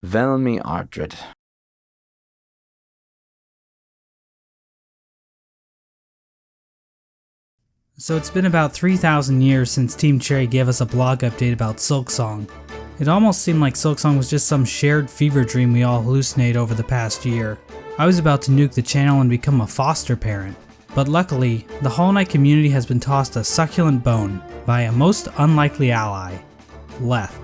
Velmi Ardred. So it's been about 3,000 years since Team Cherry gave us a blog update about Silksong. It almost seemed like Silksong was just some shared fever dream we all hallucinated over the past year. I was about to nuke the channel and become a foster parent. But luckily, the Hollow Knight community has been tossed a succulent bone by a most unlikely ally, Leth.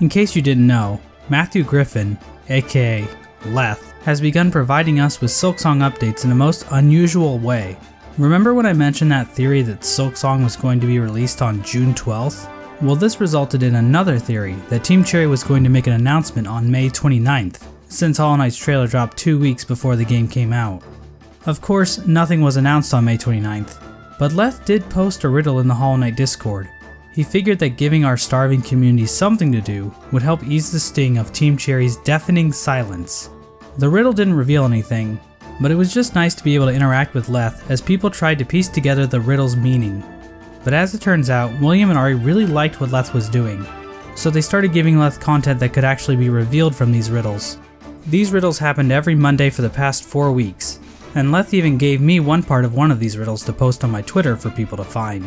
In case you didn't know, Matthew Griffin, aka Leth, has begun providing us with Silksong updates in a most unusual way. Remember when I mentioned that theory that Silksong was going to be released on June 12th? Well, this resulted in another theory that Team Cherry was going to make an announcement on May 29th, since Hollow Knight's trailer dropped 2 weeks before the game came out. Of course, nothing was announced on May 29th, but Leth did post a riddle in the Hollow Knight Discord. He figured that giving our starving community something to do would help ease the sting of Team Cherry's deafening silence. The riddle didn't reveal anything, but it was just nice to be able to interact with Leth as people tried to piece together the riddle's meaning. But as it turns out, William and Ari really liked what Leth was doing, so they started giving Leth content that could actually be revealed from these riddles. These riddles happened every Monday for the past 4 weeks, and Leth even gave me one part of one of these riddles to post on my Twitter for people to find.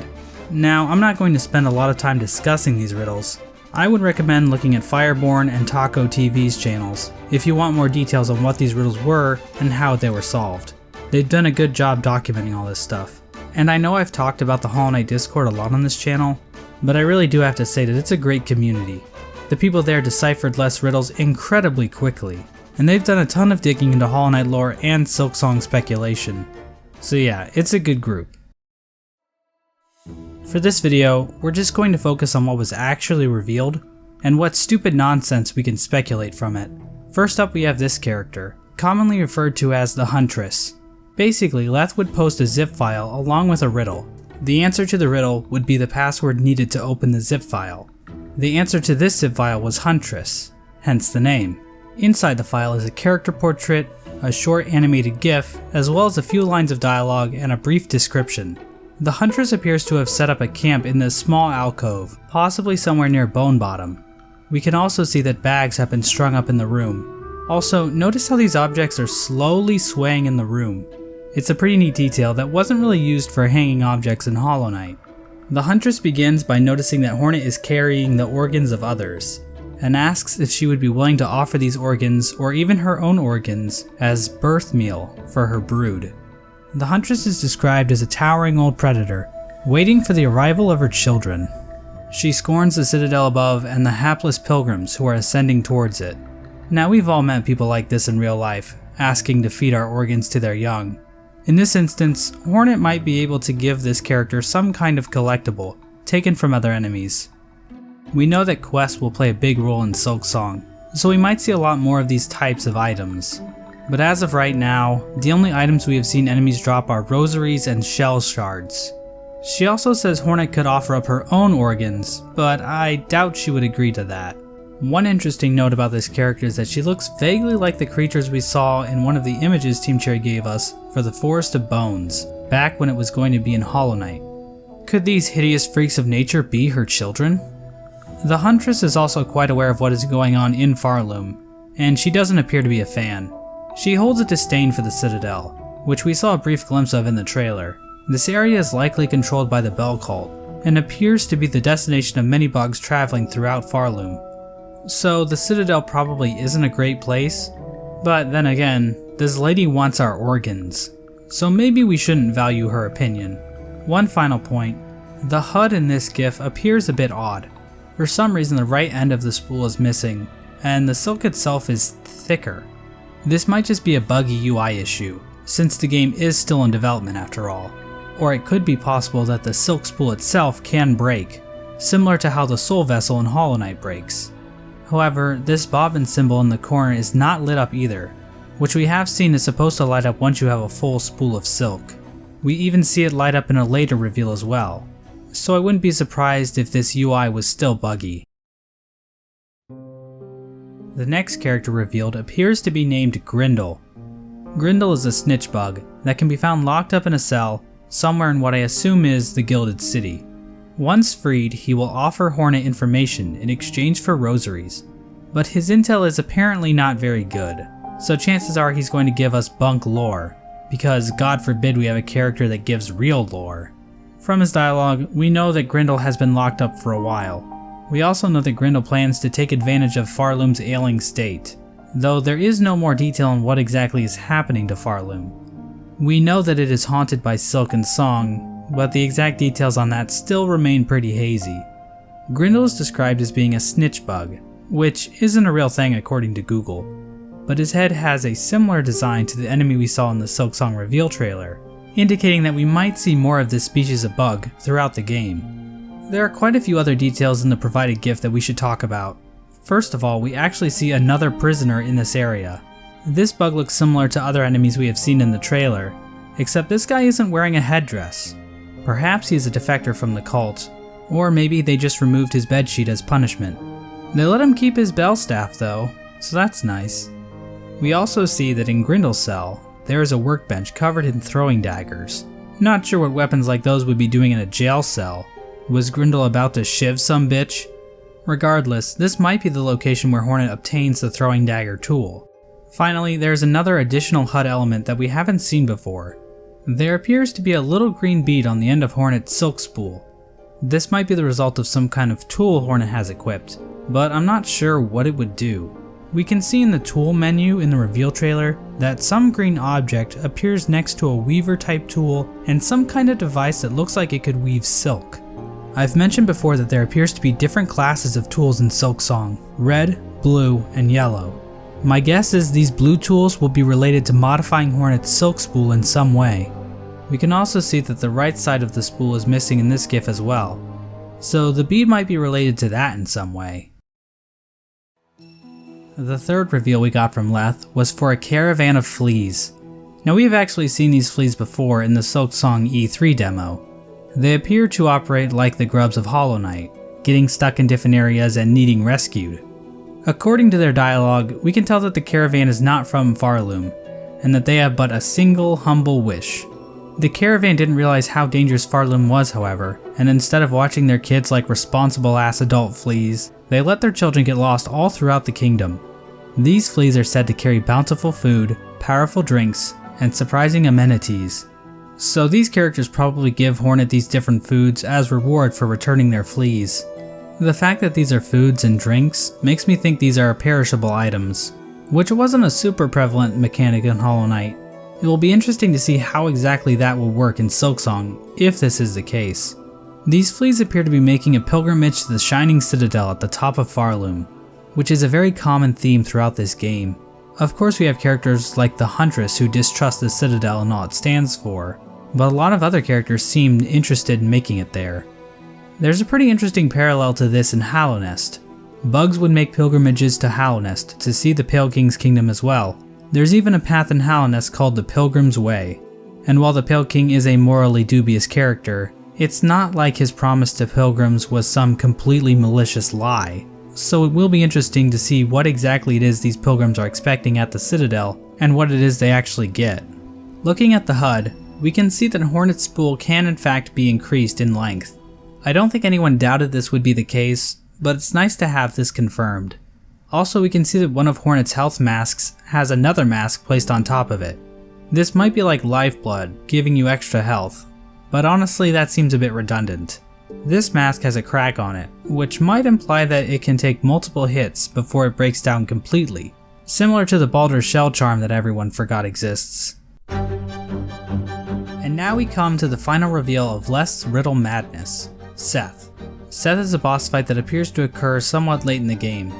Now, I'm not going to spend a lot of time discussing these riddles. I would recommend looking at Fireborn and Taco TV's channels if you want more details on what these riddles were and how they were solved. They've done a good job documenting all this stuff. And I know I've talked about the Hollow Knight Discord a lot on this channel, but I really do have to say that it's a great community. The people there deciphered Leth's riddles incredibly quickly, and they've done a ton of digging into Hollow Knight lore and Silksong speculation. So yeah, it's a good group. For this video, we're just going to focus on what was actually revealed, and what stupid nonsense we can speculate from it. First up, we have this character, commonly referred to as the Huntress. Basically, Leth would post a zip file along with a riddle. The answer to the riddle would be the password needed to open the zip file. The answer to this zip file was Huntress, hence the name. Inside the file is a character portrait, a short animated GIF, as well as a few lines of dialogue and a brief description. The Huntress appears to have set up a camp in this small alcove, possibly somewhere near Bone Bottom. We can also see that bags have been strung up in the room. Also, notice how these objects are slowly swaying in the room. It's a pretty neat detail that wasn't really used for hanging objects in Hollow Knight. The Huntress begins by noticing that Hornet is carrying the organs of others, and asks if she would be willing to offer these organs, or even her own organs, as birth meal for her brood. The Huntress is described as a towering old predator, waiting for the arrival of her children. She scorns the citadel above and the hapless pilgrims who are ascending towards it. Now, we've all met people like this in real life, asking to feed our organs to their young. In this instance, Hornet might be able to give this character some kind of collectible, taken from other enemies. We know that quests will play a big role in Silksong, so we might see a lot more of these types of items. But as of right now, the only items we have seen enemies drop are rosaries and shell shards. She also says Hornet could offer up her own organs, but I doubt she would agree to that. One interesting note about this character is that she looks vaguely like the creatures we saw in one of the images Team Cherry gave us for the Forest of Bones, back when it was going to be in Hollow Knight. Could these hideous freaks of nature be her children? The Huntress is also quite aware of what is going on in Farloom, and she doesn't appear to be a fan. She holds a disdain for the Citadel, which we saw a brief glimpse of in the trailer. This area is likely controlled by the Bell Cult, and appears to be the destination of many bugs traveling throughout Farloom. So the Citadel probably isn't a great place, but then again, this lady wants our organs, so maybe we shouldn't value her opinion. One final point, the HUD in this GIF appears a bit odd. For some reason the right end of the spool is missing, and the silk itself is thicker. This might just be a buggy UI issue, since the game is still in development after all. Or it could be possible that the silk spool itself can break, similar to how the soul vessel in Hollow Knight breaks. However, this bobbin symbol in the corner is not lit up either, which we have seen is supposed to light up once you have a full spool of silk. We even see it light up in a later reveal as well, so I wouldn't be surprised if this UI was still buggy. The next character revealed appears to be named Grindle. Grindle is a snitch bug that can be found locked up in a cell somewhere in what I assume is the Gilded City. Once freed, he will offer Hornet information in exchange for rosaries. but his intel is apparently not very good, so chances are he's going to give us bunk lore, because God forbid we have a character that gives real lore. From his dialogue, we know that Grindle has been locked up for a while. We also know that Grindle plans to take advantage of Farloom's ailing state, though there is no more detail on what exactly is happening to Farloom. We know that it is haunted by Silksong, but the exact details on that still remain pretty hazy. Grindle is described as being a snitch bug, which isn't a real thing according to Google, but his head has a similar design to the enemy we saw in the Silksong reveal trailer, indicating that we might see more of this species of bug throughout the game. There are quite a few other details in the provided GIF that we should talk about. First of all, we actually see another prisoner in this area. This bug looks similar to other enemies we have seen in the trailer, except this guy isn't wearing a headdress. Perhaps he is a defector from the cult, or maybe they just removed his bedsheet as punishment. They let him keep his bell staff though, so that's nice. We also see that in Grindle's cell, there is a workbench covered in throwing daggers. Not sure what weapons like those would be doing in a jail cell. Was Grindle about to shiv some bitch? Regardless, this might be the location where Hornet obtains the throwing dagger tool. Finally, there's another additional HUD element that we haven't seen before. There appears to be a little green bead on the end of Hornet's silk spool. This might be the result of some kind of tool Hornet has equipped, but I'm not sure what it would do. We can see in the tool menu in the reveal trailer that some green object appears next to a weaver type tool and some kind of device that looks like it could weave silk. I've mentioned before that there appears to be different classes of tools in Silksong: red, blue, and yellow. My guess is these blue tools will be related to modifying Hornet's silk spool in some way. We can also see that the right side of the spool is missing in this GIF as well, so the bead might be related to that in some way. The third reveal we got from Leth was for a caravan of fleas. Now we have actually seen these fleas before in the Silksong E3 demo. They appear to operate like the grubs of Hollow Knight, getting stuck in different areas and needing rescued. According to their dialogue, we can tell that the caravan is not from Farloom, and that they have but a single humble wish. The caravan didn't realize how dangerous Farloom was, however, and instead of watching their kids like responsible ass adult fleas, they let their children get lost all throughout the kingdom. These fleas are said to carry bountiful food, powerful drinks, and surprising amenities. So these characters probably give Hornet these different foods as reward for returning their fleas. The fact that these are foods and drinks makes me think these are perishable items, which wasn't a super prevalent mechanic in Hollow Knight. It will be interesting to see how exactly that will work in Silksong, if this is the case. These fleas appear to be making a pilgrimage to the Shining Citadel at the top of Farloom, which is a very common theme throughout this game. Of course we have characters like the Huntress who distrust the Citadel and all it stands for, but a lot of other characters seem interested in making it there. There's a pretty interesting parallel to this in Hallownest. Bugs would make pilgrimages to Hallownest to see the Pale King's kingdom as well. There's even a path in Hallownest called the Pilgrim's Way, and while the Pale King is a morally dubious character, it's not like his promise to pilgrims was some completely malicious lie. So it will be interesting to see what exactly it is these pilgrims are expecting at the Citadel, and what it is they actually get. Looking at the HUD, we can see that Hornet's spool can in fact be increased in length. I don't think anyone doubted this would be the case, but it's nice to have this confirmed. Also, we can see that one of Hornet's health masks has another mask placed on top of it. This might be like lifeblood, giving you extra health, but honestly that seems a bit redundant. This mask has a crack on it, which might imply that it can take multiple hits before it breaks down completely, similar to the Baldur's Shell charm that everyone forgot exists. And now we come to the final reveal of Leth's Riddle madness, Seth. Seth is a boss fight that appears to occur somewhat late in the game.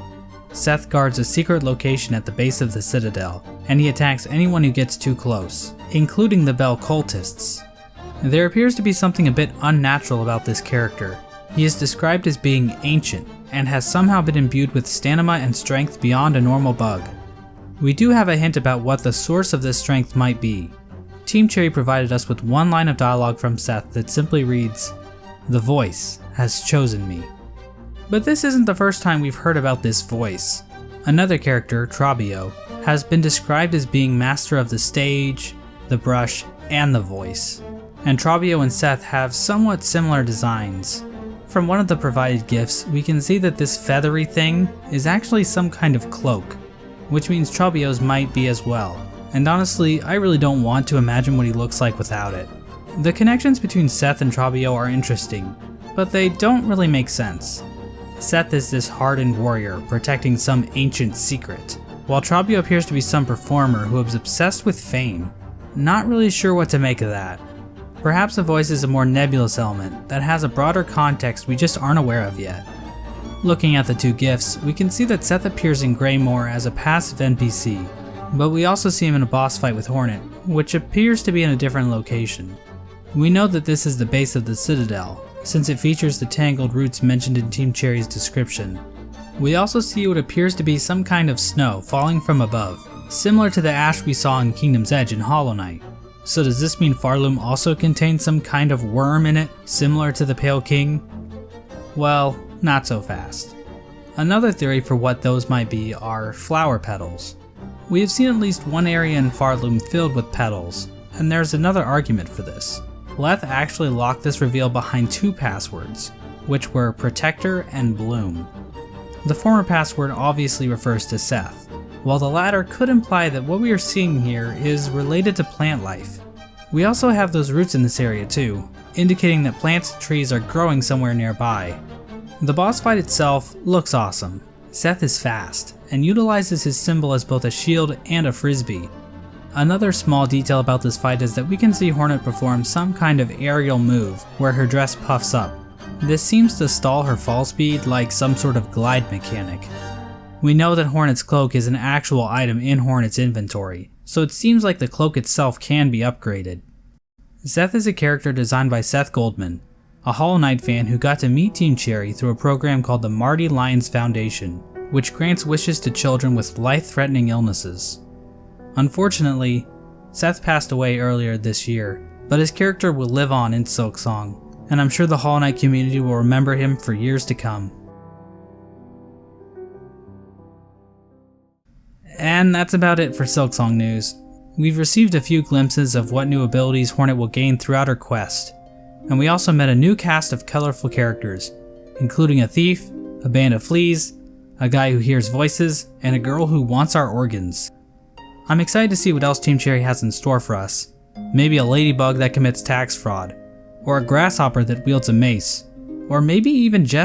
Seth guards a secret location at the base of the Citadel, and he attacks anyone who gets too close, including the Bell cultists. There appears to be something a bit unnatural about this character. He is described as being ancient, and has somehow been imbued with stamina and strength beyond a normal bug. We do have a hint about what the source of this strength might be. Team Cherry provided us with one line of dialogue from Seth that simply reads, "The voice has chosen me." But this isn't the first time we've heard about this voice. Another character, Trabio, has been described as being master of the stage, the brush, and the voice. And Trabio and Seth have somewhat similar designs. From one of the provided gifts, we can see that this feathery thing is actually some kind of cloak, which means Trobio's might be as well. And honestly, I really don't want to imagine what he looks like without it. The connections between Seth and Trobio are interesting, but they don't really make sense. Seth is this hardened warrior protecting some ancient secret, while Trobio appears to be some performer who is obsessed with fame. Not really sure what to make of that. Perhaps the voice is a more nebulous element that has a broader context we just aren't aware of yet. Looking at the two gifts, we can see that Seth appears in Greymoor as a passive NPC, but we also see him in a boss fight with Hornet, which appears to be in a different location. We know that this is the base of the Citadel, since it features the tangled roots mentioned in Team Cherry's description. We also see what appears to be some kind of snow falling from above, similar to the ash we saw in Kingdom's Edge in Hollow Knight. So does this mean Farloom also contains some kind of worm in it, similar to the Pale King? Well, not so fast. Another theory for what those might be are flower petals. We have seen at least one area in Farloom filled with petals, and there's another argument for this. Leth actually locked this reveal behind two passwords, which were Protector and Bloom. The former password obviously refers to Seth, while the latter could imply that what we are seeing here is related to plant life. We also have those roots in this area too, indicating that plants and trees are growing somewhere nearby. The boss fight itself looks awesome. Seth is fast, and utilizes his symbol as both a shield and a frisbee. Another small detail about this fight is that we can see Hornet perform some kind of aerial move where her dress puffs up. This seems to stall her fall speed like some sort of glide mechanic. We know that Hornet's cloak is an actual item in Hornet's inventory, so it seems like the cloak itself can be upgraded. Seth is a character designed by Seth Goldman, a Hollow Knight fan who got to meet Team Cherry through a program called the Marty Lyons Foundation, which grants wishes to children with life-threatening illnesses. Unfortunately, Seth passed away earlier this year, but his character will live on in Silksong, and I'm sure the Hollow Knight community will remember him for years to come. And that's about it for Silksong news. We've received a few glimpses of what new abilities Hornet will gain throughout her quest, and we also met a new cast of colorful characters, including a thief, a band of fleas, a guy who hears voices, and a girl who wants our organs. I'm excited to see what else Team Cherry has in store for us. Maybe a ladybug that commits tax fraud, or a grasshopper that wields a mace, or maybe even Jeff